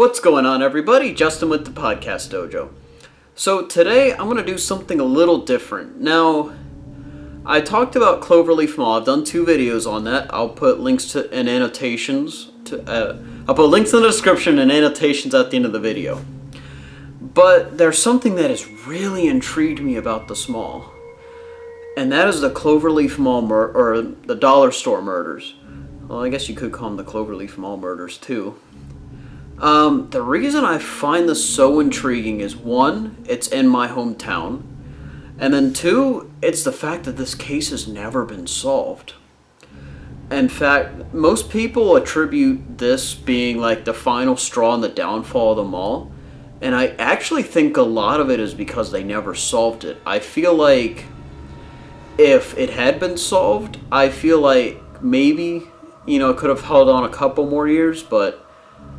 What's going on, everybody? Justin with the Podcast Dojo. So today I'm going to do something a little different. Now, I talked about Cloverleaf Mall. I've done 2 videos on that. I'll put links to and annotations I'll put links in the description and annotations at the end of the video. But there's something that has really intrigued me about this mall, and that is the Cloverleaf Mall or the dollar store murders. Well, I guess you could call them the Cloverleaf Mall murders too. The reason I find this so intriguing is 1, it's in my hometown, and then 2, it's the fact that this case has never been solved. In fact, most people attribute this being like the final straw in the downfall of the mall, and I actually think a lot of it is because they never solved it. I feel like if it had been solved, I feel like maybe, it could have held on a couple more years, but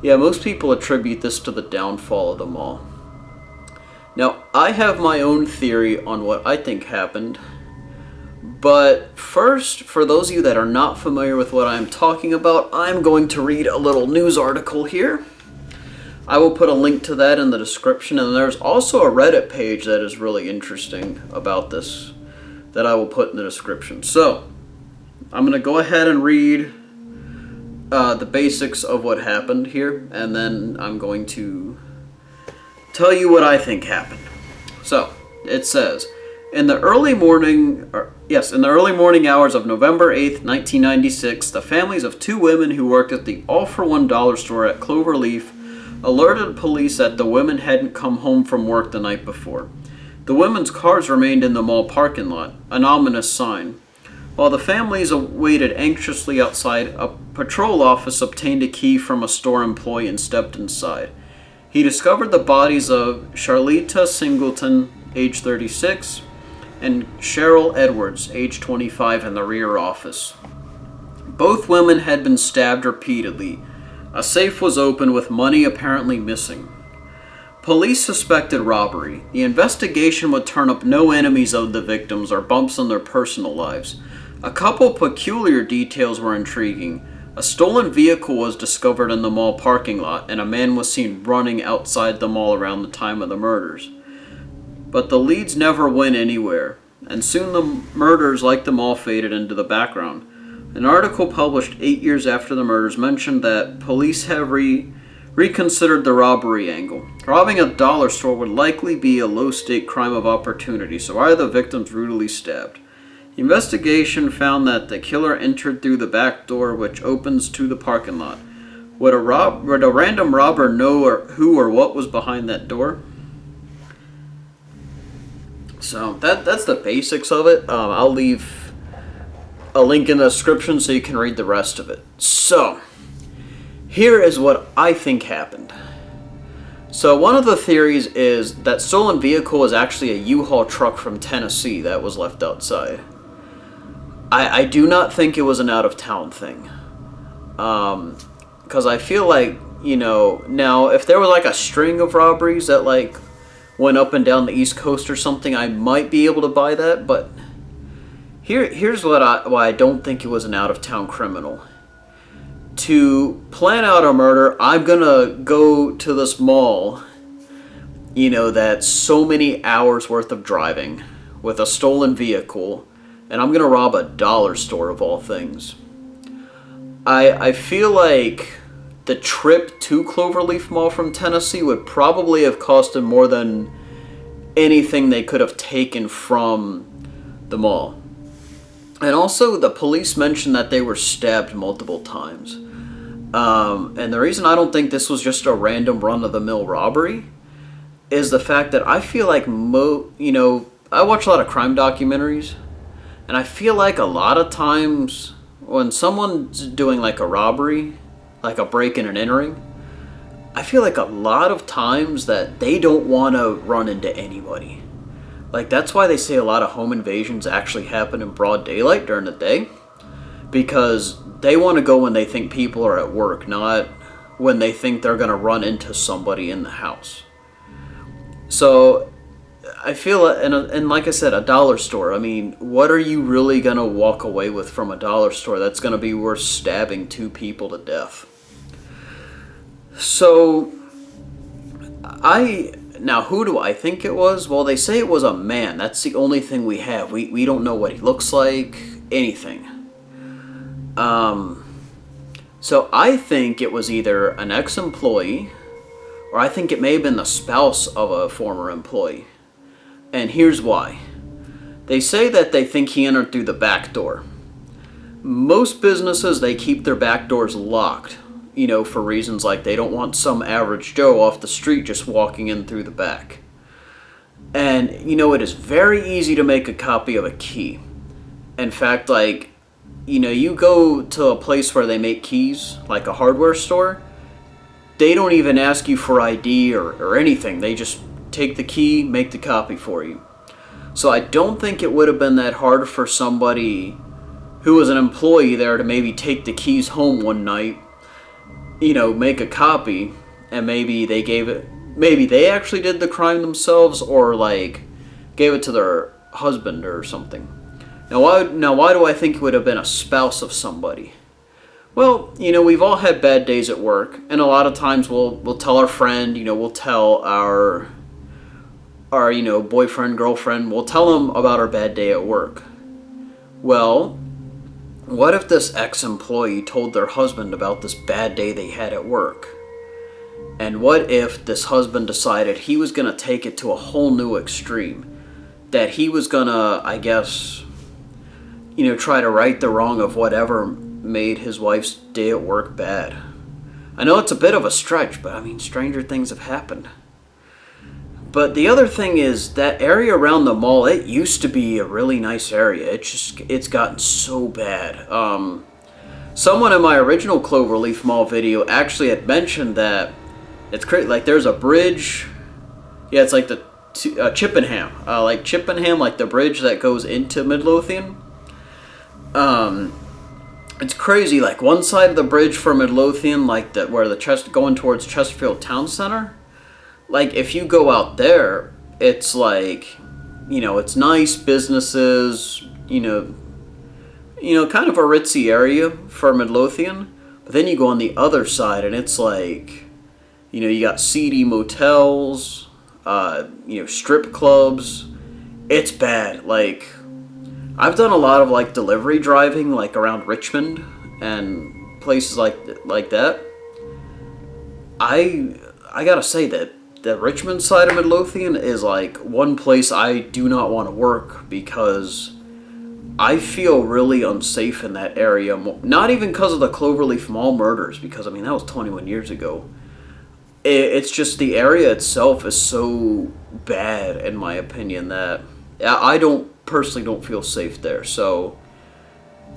yeah, most people attribute this to the downfall of the mall. Now, I have my own theory on what I think happened, but first, for those of you that are not familiar with what I'm talking about, I'm going to read a little news article here. I will put a link to that in the description, and there's also a Reddit page that is really interesting about this that I will put in the description. So, I'm going to go ahead and read the basics of what happened here, and then I'm going to tell you what I think happened. So, it says, in the early morning hours of November 8th, 1996, the families of 2 women who worked at the all-for-one dollar store at Cloverleaf alerted police that the women hadn't come home from work the night before. The women's cars remained in the mall parking lot, an ominous sign. While the families waited anxiously outside, a patrol officer obtained a key from a store employee and stepped inside. He discovered the bodies of Charlita Singleton, age 36, and Cheryl Edwards, age 25, in the rear office. Both women had been stabbed repeatedly. A safe was open with money apparently missing. Police suspected robbery. The investigation would turn up no enemies of the victims or bumps in their personal lives. A couple peculiar details were intriguing. A stolen vehicle was discovered in the mall parking lot, and a man was seen running outside the mall around the time of the murders. But the leads never went anywhere, and soon the murders like the mall faded into the background. An article published 8 years after the murders mentioned that police have reconsidered the robbery angle. Robbing a dollar store would likely be a low-stake crime of opportunity, so why are the victims brutally stabbed? The investigation found that the killer entered through the back door, which opens to the parking lot. Would a random robber know who or what was behind that door? So that's the basics of it. I'll leave a link in the description so you can read the rest of it. So, here is what I think happened. So one of the theories is that stolen vehicle was actually a U-Haul truck from Tennessee that was left outside. I do not think it was an out-of-town thing. Because I feel like, now if there was like a string of robberies that like went up and down the East Coast or something, I might be able to buy that, but here's why I don't think it was an out-of-town criminal. To plan out a murder, I'm gonna go to this mall, that's so many hours worth of driving with a stolen vehicle, and I'm gonna rob a dollar store of all things. I feel like the trip to Cloverleaf Mall from Tennessee would probably have cost them more than anything they could have taken from the mall. And also, the police mentioned that they were stabbed multiple times. And the reason I don't think this was just a random run-of-the-mill robbery is the fact that I feel like I watch a lot of crime documentaries, and I feel like a lot of times when someone's doing like a robbery, like a break-in and entering, I feel like a lot of times that they don't want to run into anybody. Like, that's why they say a lot of home invasions actually happen in broad daylight during the day, because they want to go when they think people are at work, not when they think they're going to run into somebody in the house. So I feel, and like I said, a dollar store, I mean, what are you really going to walk away with from a dollar store that's going to be worth stabbing 2 people to death? So Now, who do I think it was? Well, they say it was a man. That's the only thing we have. We don't know what he looks like, anything. So I think it was either an ex-employee, or I think it may have been the spouse of a former employee. And here's why. They say that they think he entered through the back door. Most businesses, they keep their back doors locked, for reasons like they don't want some average Joe off the street just walking in through the back. And, it is very easy to make a copy of a key. In fact, you go to a place where they make keys, like a hardware store, they don't even ask you for ID or anything. They just take the key, make the copy for you. So I don't think it would have been that hard for somebody who was an employee there to maybe take the keys home one night, make a copy, and maybe they actually did the crime themselves, or gave it to their husband or something. Now why do I think it would have been a spouse of somebody? Well, we've all had bad days at work, and a lot of times we'll tell our friend, we'll tell our boyfriend, girlfriend, we'll tell them about our bad day at work. Well, what if this ex-employee told their husband about this bad day they had at work? And what if this husband decided he was going to take it to a whole new extreme? That he was going to, I guess, try to right the wrong of whatever made his wife's day at work bad. I know it's a bit of a stretch, but stranger things have happened. But the other thing is, that area around the mall, it used to be a really nice area. It's gotten so bad. Someone in my original Cloverleaf Mall video actually had mentioned that it's crazy. There's a bridge. Yeah, it's like the Chippenham. Chippenham, the bridge that goes into Midlothian. It's crazy. One side of the bridge for Midlothian, where going towards Chesterfield Town Center. If you go out there, it's it's nice businesses, kind of a ritzy area for Midlothian. But then you go on the other side, and it's you got seedy motels, strip clubs. It's bad. I've done a lot of delivery driving, around Richmond and places like that. I gotta say that the Richmond side of Midlothian is one place I do not want to work, because I feel really unsafe in that area. Not even because of the Cloverleaf Mall murders, because that was 21 years ago. It's just the area itself is so bad, in my opinion, that I personally don't feel safe there. So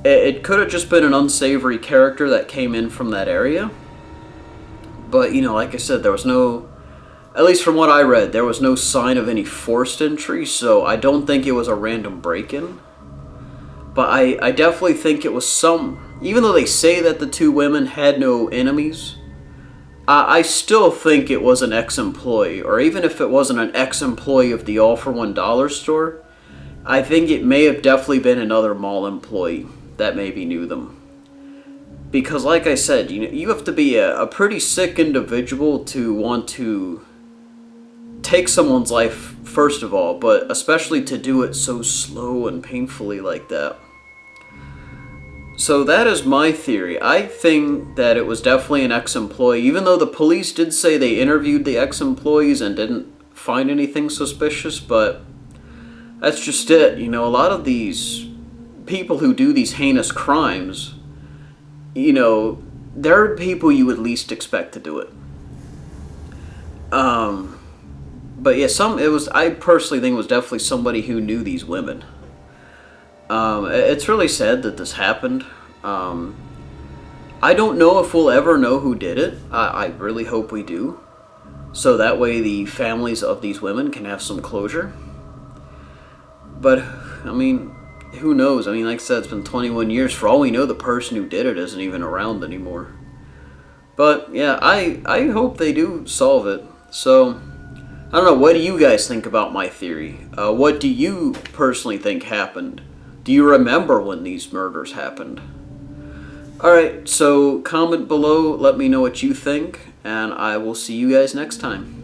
it could have just been an unsavory character that came in from that area. But like I said, there was no, at least from what I read, there was no sign of any forced entry, so I don't think it was a random break-in. But I definitely think it was even though they say that the two women had no enemies, I still think it was an ex-employee. Or even if it wasn't an ex-employee of the All-for-$1 store, I think it may have definitely been another mall employee that maybe knew them. Because like I said, you have to be a pretty sick individual to want to take someone's life, first of all, but especially to do it so slow and painfully like that. So that is my theory. I think that it was definitely an ex-employee, even though the police did say they interviewed the ex-employees and didn't find anything suspicious, but that's just it. A lot of these people who do these heinous crimes, they're people you would least expect to do it. But yeah, I personally think it was definitely somebody who knew these women. It's really sad that this happened. I don't know if we'll ever know who did it. I really hope we do. So that way the families of these women can have some closure. But, who knows? Like I said, it's been 21 years. For all we know, the person who did it isn't even around anymore. But, yeah, I hope they do solve it. So, I don't know, what do you guys think about my theory? What do you personally think happened? Do you remember when these murders happened? Alright, so comment below, let me know what you think, and I will see you guys next time.